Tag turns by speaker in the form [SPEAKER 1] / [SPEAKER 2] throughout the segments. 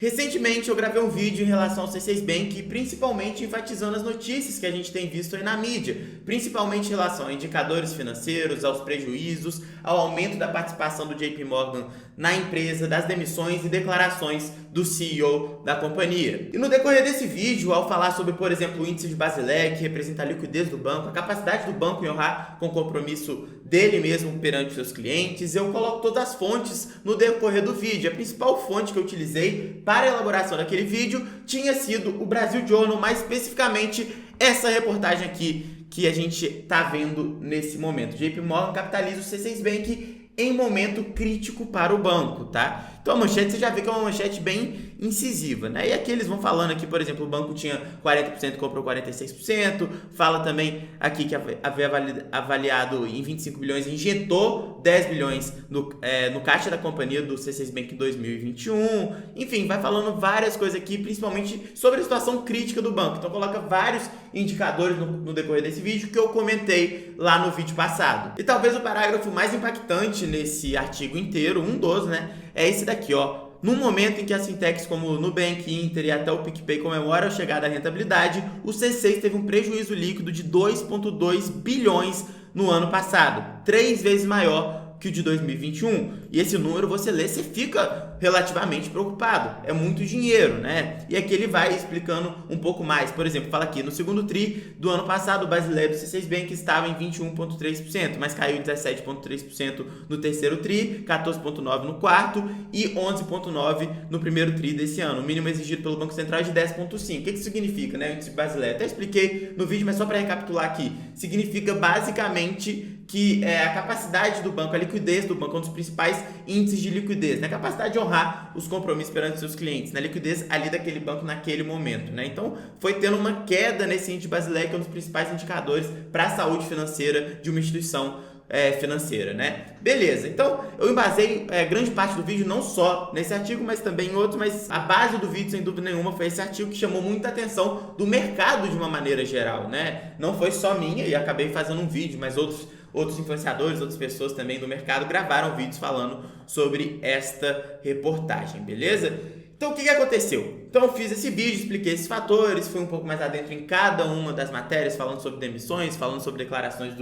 [SPEAKER 1] Recentemente eu gravei um vídeo em relação ao C6 Bank, principalmente enfatizando as notícias que a gente tem visto aí na mídia, principalmente em relação a indicadores financeiros, aos prejuízos, ao aumento da participação do JP Morgan na empresa, das demissões e declarações do CEO da companhia. E no decorrer desse vídeo, ao falar sobre, por exemplo, o índice de Basileia, que representa a liquidez do banco, a capacidade do banco em honrar com o compromisso dele mesmo perante seus clientes, eu coloco todas as fontes no decorrer do vídeo. A principal fonte que eu utilizei para a elaboração daquele vídeo tinha sido o Brasil Journal, mais especificamente essa reportagem aqui que a gente está vendo nesse momento. JP Morgan capitaliza o C6 Bank em momento crítico para o banco, tá? Então a manchete você já vê que é uma manchete bem incisiva, né? E aqui eles vão falando aqui, por exemplo, o banco tinha 40%, comprou 46%, fala também aqui que havia avaliado em 25 bilhões e injetou 10 bilhões no caixa da companhia do C6 Bank em 2021, enfim, vai falando várias coisas aqui, principalmente sobre a situação crítica do banco. Então coloca vários indicadores no decorrer desse vídeo que eu comentei lá no vídeo passado. E talvez o parágrafo mais impactante nesse artigo inteiro, um dos, né, é esse daqui, ó. No momento em que as fintechs como o Nubank, Inter e até o PicPay comemoram a chegada à rentabilidade, o C6 teve um prejuízo líquido de 2,2 bilhões no ano passado, 3 vezes maior que o de 2021. E esse número você lê, você fica relativamente preocupado. É muito dinheiro, né? E aqui ele vai explicando um pouco mais. Por exemplo, fala aqui, no segundo TRI do ano passado, o Basileia do C6 Bank estava em 21,3%, mas caiu 17,3% no terceiro TRI, 14,9% no quarto e 11,9% no primeiro TRI desse ano. O mínimo exigido pelo Banco Central é de 10,5%. O que significa, né? O índice Basileia. Até expliquei no vídeo, mas só para recapitular aqui. Significa basicamente que a capacidade do banco, a liquidez do banco, é um dos principais índices de liquidez, né? A capacidade de honrar os compromissos perante seus clientes, né? A liquidez ali daquele banco naquele momento, né? Então, foi tendo uma queda nesse índice Basileia, que é um dos principais indicadores para a saúde financeira de uma instituição financeira, né? Beleza, então eu embasei grande parte do vídeo não só nesse artigo, mas também em outros, mas a base do vídeo, sem dúvida nenhuma, foi esse artigo que chamou muita atenção do mercado de uma maneira geral, né? Não foi só minha e acabei fazendo um vídeo, mas outros influenciadores, outras pessoas também do mercado gravaram vídeos falando sobre esta reportagem, beleza? Então, o que aconteceu? Então, eu fiz esse vídeo, expliquei esses fatores, fui um pouco mais adentro em cada uma das matérias, falando sobre demissões, falando sobre declarações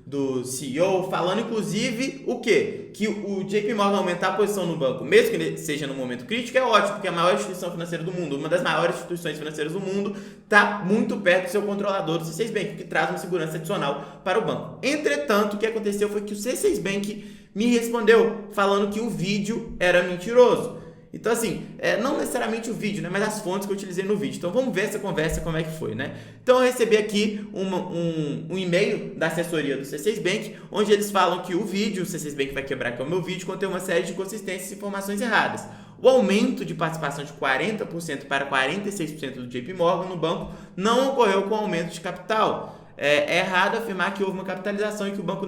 [SPEAKER 1] do CEO, falando inclusive o quê? Que o JP Morgan aumentar a posição no banco, mesmo que ele seja no momento crítico, é ótimo, porque é a maior instituição financeira do mundo, uma das maiores instituições financeiras do mundo, está muito perto do seu controlador, do C6 Bank, que traz uma segurança adicional para o banco. Entretanto, o que aconteceu foi que o C6 Bank me respondeu falando que o vídeo era mentiroso. Então, assim, não necessariamente o vídeo, né, mas as fontes que eu utilizei no vídeo. Então, vamos ver essa conversa, como é que foi, né? Então, eu recebi aqui um e-mail da assessoria do C6 Bank, onde eles falam que o vídeo, o C6 Bank vai quebrar, que é o meu vídeo, contém uma série de inconsistências e informações erradas. O aumento de participação de 40% para 46% do JP Morgan no banco não ocorreu com o aumento de capital. É errado afirmar que houve uma capitalização e que o banco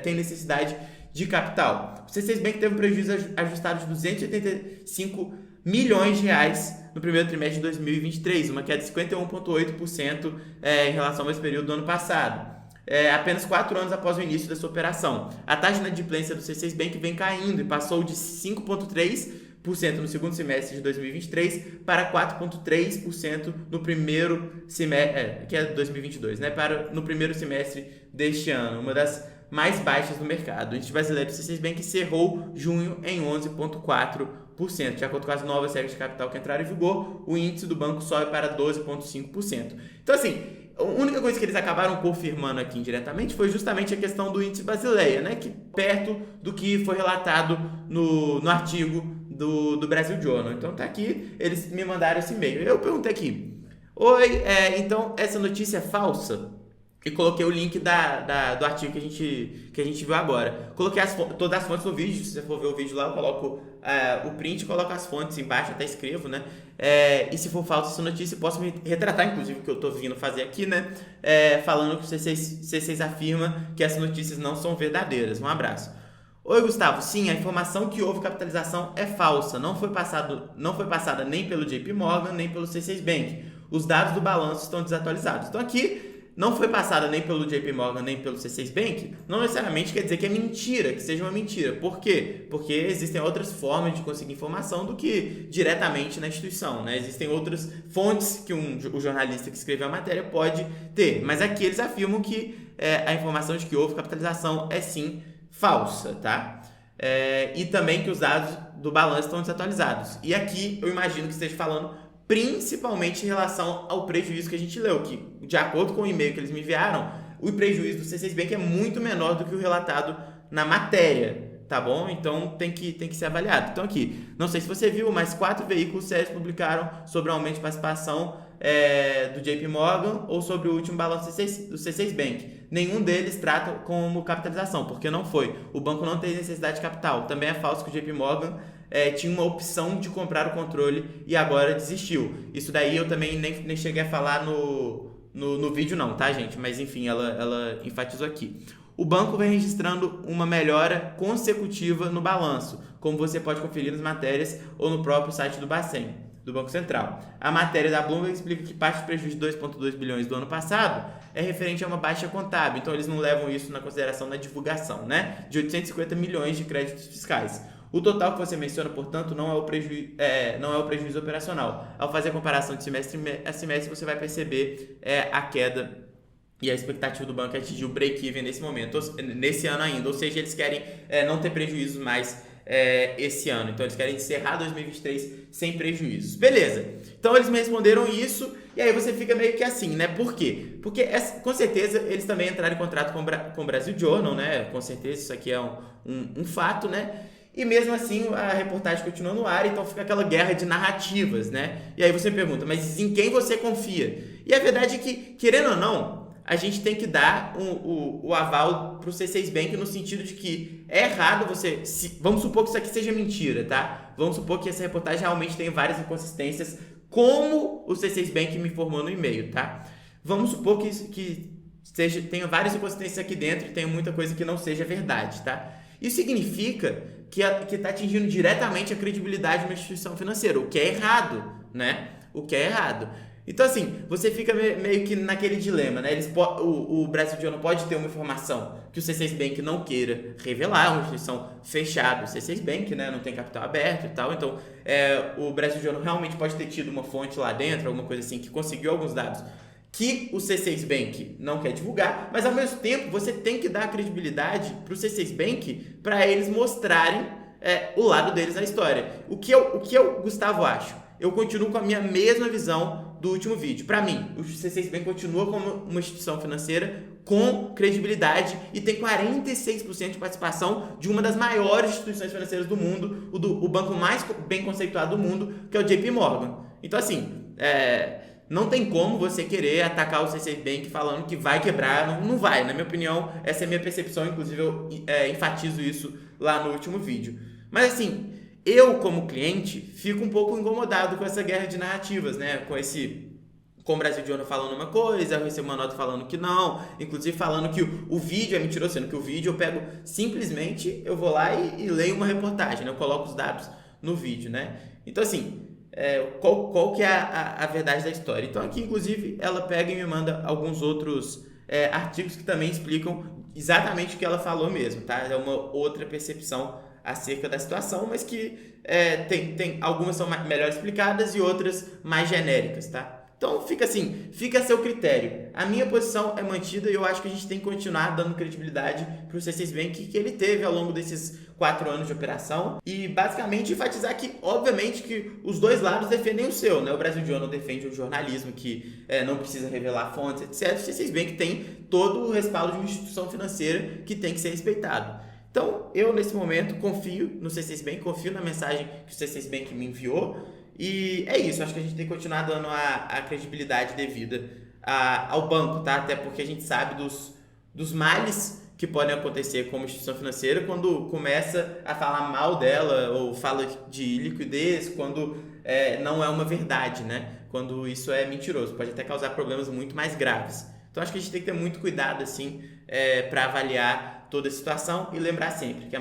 [SPEAKER 1] tem necessidade de capital. O C6 Bank teve um prejuízo ajustado de 285 milhões de reais no primeiro trimestre de 2023, uma queda de 51,8% em relação ao mesmo período do ano passado. Apenas 4 anos após o início da sua operação. A taxa de inadimplência do C6 Bank vem caindo e passou de 5,3% no segundo semestre de 2023 para 4,3% no primeiro semestre, que é 2022, né? No primeiro semestre deste ano, uma das mais baixas do mercado. O índice brasileiro do C6 Bank encerrou junho em 11,4%. De acordo com as novas regras de capital que entraram em vigor, o índice do banco sobe para 12,5%. Então, assim, a única coisa que eles acabaram confirmando aqui indiretamente foi justamente a questão do índice Basileia, né? Que perto do que foi relatado no artigo do Brasil Journal. Então tá aqui, eles me mandaram esse e-mail. Eu perguntei aqui: oi, então essa notícia é falsa? E coloquei o link do artigo que a gente viu agora. Coloquei todas as fontes no vídeo. Se você for ver o vídeo lá, eu coloco o print, coloco as fontes embaixo, até escrevo, né? E se for falsa essa notícia, eu posso me retratar, inclusive, o que eu estou vindo fazer aqui, né? Falando que o C6 afirma que essas notícias não são verdadeiras. Um abraço. Oi, Gustavo. Sim, a informação que houve capitalização é falsa. Não foi passada nem pelo JP Morgan, nem pelo C6 Bank. Os dados do balanço estão desatualizados. Então aqui, não foi passada nem pelo JP Morgan nem pelo C6 Bank, não necessariamente quer dizer que é mentira, que seja uma mentira. Por quê? Porque existem outras formas de conseguir informação do que diretamente na instituição, né? Existem outras fontes que o jornalista que escreveu a matéria pode ter, mas aqui eles afirmam que a informação de que houve capitalização é sim falsa, tá? E também que os dados do balanço estão desatualizados. E aqui eu imagino que esteja falando principalmente em relação ao prejuízo que a gente leu, que de acordo com o e-mail que eles me enviaram, o prejuízo do C6 Bank é muito menor do que o relatado na matéria, tá bom? Então tem que ser avaliado. Então aqui, não sei se você viu, mas 4 veículos sérios publicaram sobre o aumento de participação do JP Morgan ou sobre o último balanço do C6 Bank. Nenhum deles trata como capitalização, porque não foi. O banco não tem necessidade de capital. Também é falso que o JP Morgan tinha uma opção de comprar o controle e agora desistiu. Isso daí eu também nem cheguei a falar no vídeo não, tá, gente? Mas enfim, ela enfatizou aqui. O banco vem registrando uma melhora consecutiva no balanço, como você pode conferir nas matérias ou no próprio site do Bacen, do Banco Central. A matéria da Bloomberg explica que parte do prejuízo de 2,2 bilhões do ano passado é referente a uma baixa contábil, então eles não levam isso na consideração na divulgação, né? De 850 milhões de créditos fiscais. O total que você menciona, portanto, não é o prejuízo operacional. Ao fazer a comparação de semestre a semestre, você vai perceber a queda e a expectativa do banco é atingir o break-even nesse ano ainda. Ou seja, eles querem não ter prejuízos mais esse ano. Então, eles querem encerrar 2023 sem prejuízos. Beleza. Então, eles me responderam isso e aí você fica meio que assim, né? Por quê? Porque, com certeza, eles também entraram em contrato com o Brasil Journal, né? Com certeza, isso aqui é um fato, né? E mesmo assim a reportagem continua no ar, então fica aquela guerra de narrativas, né? E aí você pergunta, mas em quem você confia? E a verdade é que, querendo ou não, a gente tem que dar o aval para o C6 Bank no sentido de que é errado você... vamos supor que isso aqui seja mentira, tá? Vamos supor que essa reportagem realmente tem várias inconsistências, como o C6 Bank me informou no e-mail, tá? Vamos supor que tenha várias inconsistências aqui dentro e tenha muita coisa que não seja verdade, tá? Isso significa que está atingindo diretamente a credibilidade de uma instituição financeira, o que é errado, né? O que é errado. Então, assim, você fica meio que naquele dilema, né? O Brasil Journal pode ter uma informação que o C6 Bank não queira revelar, é uma instituição fechada, o C6 Bank, né? Não tem capital aberto e tal, então o Brasil Journal realmente pode ter tido uma fonte lá dentro, alguma coisa assim, que conseguiu alguns dados que o C6 Bank não quer divulgar, mas ao mesmo tempo você tem que dar credibilidade para o C6 Bank para eles mostrarem o lado deles na história. O que eu, Gustavo, acho? Eu continuo com a minha mesma visão do último vídeo. Para mim, o C6 Bank continua como uma instituição financeira com credibilidade e tem 46% de participação de uma das maiores instituições financeiras do mundo, o banco mais bem conceituado do mundo, que é o JP Morgan. Então, assim, não tem como você querer atacar o C6 Bank falando que vai quebrar, não vai. Na minha opinião, essa é a minha percepção, inclusive eu enfatizo isso lá no último vídeo. Mas assim, eu como cliente fico um pouco incomodado com essa guerra de narrativas, né? Com o Brasil Journal falando uma coisa, eu recebo uma nota falando que não, inclusive falando que o vídeo é mentiroso, sendo que o vídeo eu pego simplesmente, eu vou lá e leio uma reportagem, né? Eu coloco os dados no vídeo, né? Então assim, qual que é a verdade da história? Então aqui, inclusive, ela pega e me manda alguns outros artigos que também explicam exatamente o que ela falou mesmo, tá? É uma outra percepção acerca da situação, mas que tem algumas são melhor explicadas e outras mais genéricas, tá? Então fica assim, fica a seu critério. A minha posição é mantida e eu acho que a gente tem que continuar dando credibilidade para o C6 Bank que ele teve ao longo desses 4 anos de operação e basicamente enfatizar que, obviamente, que os dois lados defendem o seu, né? O Brasil Journal defende o jornalismo que não precisa revelar fontes, etc. O C6 Bank tem todo o respaldo de uma instituição financeira que tem que ser respeitado. Então, eu nesse momento confio no C6 Bank, confio na mensagem que o C6 Bank me enviou. E é isso, acho que a gente tem que continuar dando a credibilidade devida ao banco, tá? Até porque a gente sabe dos males que podem acontecer como instituição financeira quando começa a falar mal dela ou fala de liquidez, quando não é uma verdade, né? Quando isso é mentiroso, pode até causar problemas muito mais graves. Então acho que a gente tem que ter muito cuidado assim para avaliar toda a situação e lembrar sempre que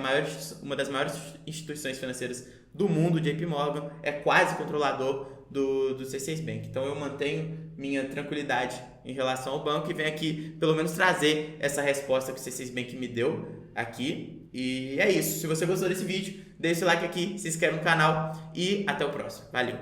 [SPEAKER 1] uma das maiores instituições financeiras do mundo, o JP Morgan, é quase controlador do C6 Bank. Então eu mantenho minha tranquilidade em relação ao banco e venho aqui pelo menos trazer essa resposta que o C6 Bank me deu aqui. E é isso. Se você gostou desse vídeo, deixa o like aqui, se inscreve no canal e até o próximo. Valeu!